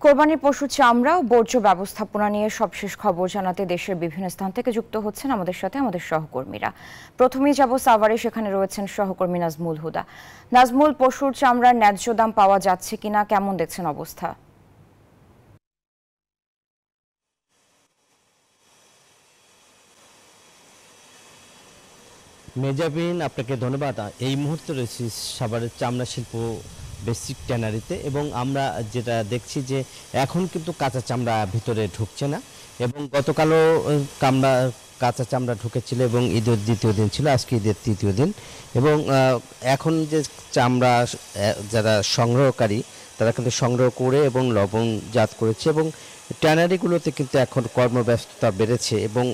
কোরবানির পশুর চামড়া ও বর্জ্য ব্যবস্থাপনা নিয়ে সবশেষ খবর জানাতে দেশের বিভিন্ন স্থান থেকে যুক্ত হচ্ছেন আমাদের সাথে আমাদের সহকর্মীরা। প্রথমেই যাব সাভারে, সেখানে রয়েছেন সহকর্মী নাজমুল হুদা। নাজমুল, পশুর চামড়ার ন্যায্য দাম পাওয়া যাচ্ছে কিনা, কেমন দেখছেন অবস্থা? মেজাবিন, আপনাকে ধন্যবাদ। এই মুহূর্তে রয়েছি সাভারের চামড়া শিল্প বেসিক ট্যানারিতে এবং আমরা যেটা দেখছি যে এখন কিন্তু কাঁচা চামড়া ভিতরে ঢুকছে না এবং গতকালও কাঁচা চামড়া ঢুকেছিল এবং ঈদের দ্বিতীয় দিন ছিল, আজকে ঈদের তৃতীয় দিন। এবং এখন যে চামড়া যারা সংগ্রহকারী তারা কিন্তু সংগ্রহ করে এবং লবণজাত করেছে এবং ট্যানারিগুলোতে কিন্তু এখন কর্মব্যস্ততা বেড়েছে এবং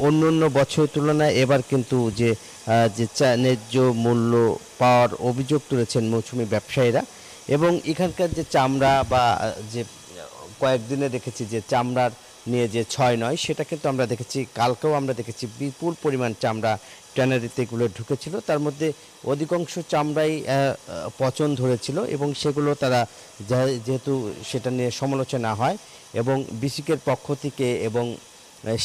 অন্য বছরের তুলনায় এবার কিন্তু যে ন্যায্য মূল্য পাওয়ার অভিযোগ তুলেছেন মৌসুমি ব্যবসায়ীরা। এবং এখানকার যে চামড়া বা যে কয়েকদিনে দেখেছি যে চামড়ার নিয়ে যে 6-9 সেটা কিন্তু আমরা দেখেছি, কালকেও আমরা দেখেছি বিপুল পরিমাণ চামড়া ট্যানারিতে এগুলো ঢুকেছিল। তার মধ্যে অধিকাংশ চামড়াই পচন ধরেছিল এবং সেগুলো তারা যেহেতু সেটা নিয়ে সমালোচনা হয় এবং বিসিকের পক্ষ থেকে এবং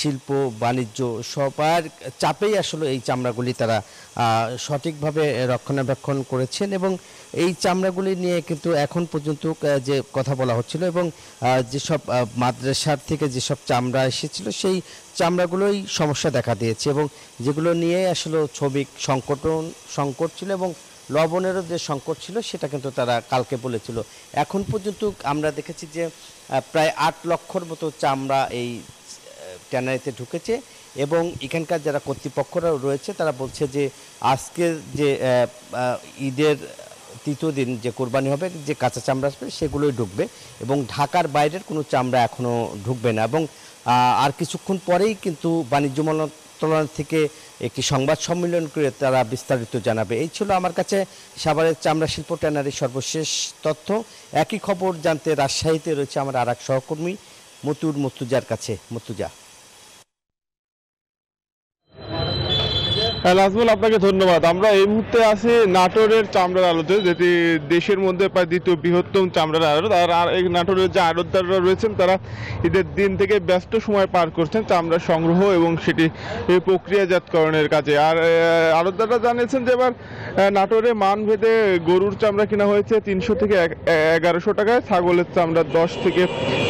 শিল্প বাণিজ্য সবার চাপেই আসলে এই চামড়াগুলি তারা সঠিকভাবে রক্ষণাবেক্ষণ করেছেন এবং এই চামড়াগুলি নিয়ে কিন্তু এখন পর্যন্ত যে কথা বলা হচ্ছিল এবং যেসব মাদ্রাসার থেকে যেসব চামড়া এসেছিল সেই চামড়াগুলোই সমস্যা দেখা দিয়েছে এবং যেগুলো নিয়ে আসলে শ্রমিক সংকট ছিল এবং লবণেরও যে সংকট ছিল সেটা কিন্তু তারা কালকে বলেছিল। এখন পর্যন্ত আমরা দেখেছি যে প্রায় 8 লক্ষর মতো চামড়া এই ট্যানারিতে ঢুকেছে এবং এখানকার যারা কর্তৃপক্ষরা রয়েছে তারা বলছে যে আজকের যে ঈদের তৃতীয় দিন যে কোরবানি হবে, যে কাঁচা চামড়া আসবে সেগুলোই ঢুকবে এবং ঢাকার বাইরের কোনো চামড়া এখনও ঢুকবে না। এবং আর কিছুক্ষণ পরেই কিন্তু বাণিজ্য মন্ত্রণালয় থেকে একটি সংবাদ সম্মেলন করে তারা বিস্তারিত জানাবে। এই ছিল আমার কাছে সাভারের চামড়া শিল্প ট্যানারির সর্বশেষ তথ্য। একই খবর জানতে রাজশাহীতে রয়েছে আমার আর এক সহকর্মী মর্তুজার কাছে। মর্তুজা। নাজমুল, আপনাকে ধন্যবাদ। আমরা এই মুহূর্তে আছি নাটোরের চামড়ার আড়তে, যেটি দেশের মধ্যে প্রায় দ্বিতীয় বৃহত্তম চামড়ার আড়ত। আর এই নাটোরের যে আড়তদাররা রয়েছেন তারা ঈদের দিন থেকে ব্যস্ত সময় পার করছেন চামড়া সংগ্রহ এবং সেটি প্রক্রিয়াজাতকরণের কাজে। আর আড়তদাররা জানিয়েছেন যে এবার নাটোরে মানভেদে গরুর চামড়া কিনা হয়েছে 300 থেকে 1100 টাকায়, ছাগলের চামড়া 10 থেকে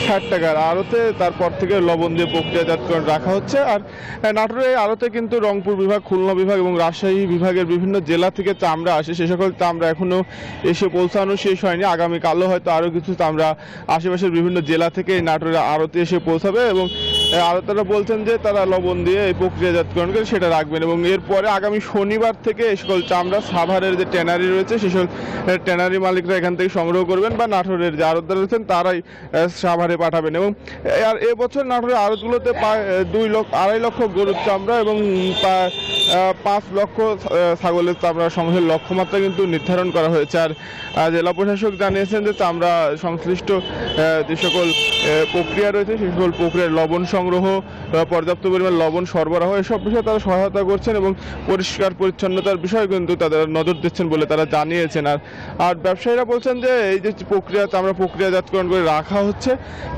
60 টাকার আড়তে। তারপর থেকে লবণ দিয়ে প্রক্রিয়াজাতকরণ রাখা হচ্ছে। আর নাটোরের আড়তে কিন্তু রংপুর বিভাগ, খুলনা বিভাগ এবং রাজশাহী বিভাগের বিভিন্ন জেলা থেকে চামড়া আসে। সে সকল চামড়া এখনও এসে পৌঁছানো শেষ হয়নি। আগামীকালও হয়তো আরও কিছু চামড়া আশেপাশের বিভিন্ন জেলা থেকে নাটোরের আড়তে এসে পৌঁছাবে এবং আড়তদাররা বলছেন যে তারা লবণ দিয়ে এই প্রক্রিয়াজাতকরণ করে সেটা রাখবেন এবং এরপরে আগামী শনিবার থেকে এই সকল চামড়া সাভারের যে ট্যানারি রয়েছে সেসব ট্যানারি মালিকরা এখান থেকে সংগ্রহ করবেন বা নাটোরের যে আড়তদার রয়েছেন তারাই সাভারে পাঠাবেন। এবং আর এবছর নাটোরের আড়তগুলোতে প্রায় 2.5 লক্ষ গরুর চামড়া এবং প্রায় 5 লক্ষ ছাগলের চামড়া সংগ্রহের লক্ষ্যমাত্রা কিন্তু নির্ধারণ করা হয়েছে। আর জেলা প্রশাসক জানিয়েছেন যে চামড়া সংশ্লিষ্ট যে সকল প্রক্রিয়া রয়েছে সেই সকল প্রক্রিয়ার লবণ সংগ্রহ, পর্যাপ্ত পরিমাণ লবণ সরবরাহ, এসব বিষয়ে তারা সহায়তা করছেন এবং পরিষ্কার পরিচ্ছন্নতার বিষয়ে কিন্তু তাদের নজর দিচ্ছেন বলে তারা জানিয়েছেন। আর ব্যবসায়ীরা বলছেন যে এই যে চামড়া প্রক্রিয়াজাতকরণ করে রাখা হচ্ছে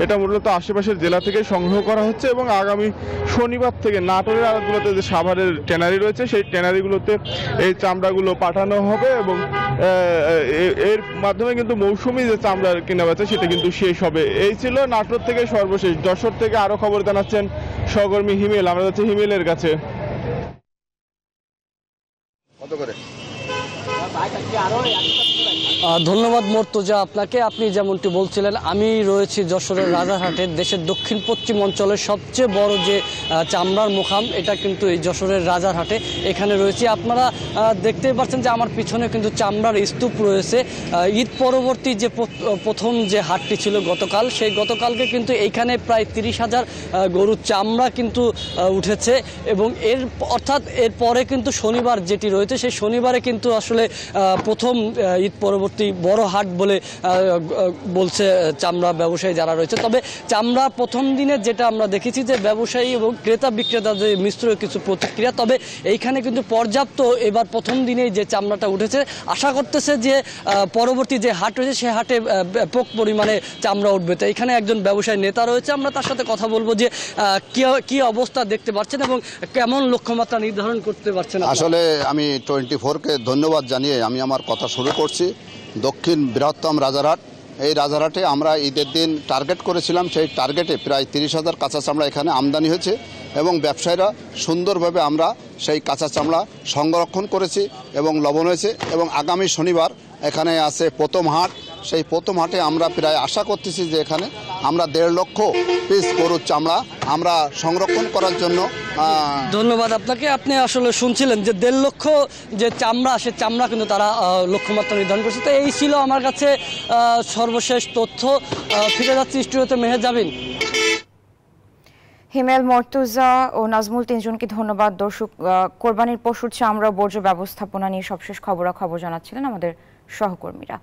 এটা মূলত আশেপাশের জেলা থেকে সংগ্রহ করা হচ্ছে এবং আগামী শনিবার থেকে নাটোরের আড়তগুলোতে যে সাভারের ট্যানারি রয়েছে সেই ট্যানারিগুলোতে এই চামড়াগুলো পাঠানো হবে এবং এর মাধ্যমে কিন্তু মৌসুমি যে চামড়ার কেনাবেচা সেটা কিন্তু শেষ হবে। এই ছিল নাটোর থেকে সর্বশেষ। যশোর থেকে আরো খবর জানাচ্ছেন সহকর্মী হিমেল। আমরা যাচ্ছি হিমেলের কাছে। কত করে? ধন্যবাদ মর্তুজা আপনাকে। আপনি যেমনটি বলছিলেন, আমি রয়েছি যশোরের রাজারহাটের দেশের দক্ষিণ পশ্চিম অঞ্চলের সবচেয়ে বড় যে চামড়ার মোকাম, এটা কিন্তু এই যশোরের রাজারহাটে এখানে রয়েছে। আপনারা দেখতেই পাচ্ছেন যে আমার পিছনে কিন্তু চামড়ার স্তূপ রয়েছে। ঈদ পরবর্তী যে প্রথম যে হাটটি ছিল গতকাল, সেই গতকালকে কিন্তু এইখানে প্রায় 30,000 গরুর চামড়া কিন্তু উঠেছে এবং এর পরে কিন্তু শনিবার যেটি রয়েছে সেই শনিবারে কিন্তু আসলে প্রথম ঈদ পরবর্তী একটি বড় হাট বলে বলছে চামড়া ব্যবসায়ী যারা রয়েছে। তবে চামড়া প্রথম দিনে যেটা আমরা দেখেছি যে ব্যবসায়ী এবং ক্রেতা বিক্রেতাদের মিশ্র কিছু প্রতিক্রিয়া, তবে এইখানে কিন্তু পর্যাপ্ত এবার প্রথম দিনেই যে চামড়াটা উঠেছে, আশা করতেছে যে পরবর্তী যে হাট রয়েছে সে হাটে ব্যাপক পরিমাণে চামড়া উঠবে। তো এখানে একজন ব্যবসায়ী নেতা রয়েছে, আমরা তার সাথে কথা বলবো যে কি অবস্থা দেখতে পাচ্ছেন এবং কেমন লক্ষ্যমাত্রা নির্ধারণ করতে পারছেন। আসলে আমি 24কে ধন্যবাদ জানিয়ে আমি আমার কথা শুরু করছি। দক্ষিণ বৃহত্তম রাজারহাট, এই রাজারহাটে আমরা ঈদের দিন টার্গেট করেছিলাম, সেই টার্গেটে প্রায় 30,000 কাঁচা চামড়া এখানে আমদানি হয়েছে এবং ব্যবসায়ীরা সুন্দরভাবে আমরা সেই কাঁচা চামড়া সংরক্ষণ করেছি এবং লবণ হয়েছে। এবং আগামী শনিবার এখানে আছে প্রথম হাট, সেই প্রথম হাটে আমরা প্রায় আশা করতেছি যে এখানে আমরা 1.5 লক্ষ পিস গরুর চামড়া আমরা সংরক্ষণ করার জন্য। ধন্যবাদ আপনাকে। আপনি আসলে শুনছিলেন যে 1.5 লক্ষ যে চামড়া, সে চামড়া কিন্তু তারা লক্ষ্যমাত্রা নির্ধারণ করছে। তো এই ছিল আমার কাছে সর্বশেষ তথ্য। ফিরে যাচ্ছি স্টুডিওতে মেহেজাবিন। হিমেল, মর্তুজা ও নাজমুল তিনজনকে ধন্যবাদ। দর্শক, কোরবানির পশুর চামড়া বর্জ্য ব্যবস্থাপনা নিয়ে সবশেষ খবরাখবর জানাচ্ছিলেন আমাদের সহকর্মীরা।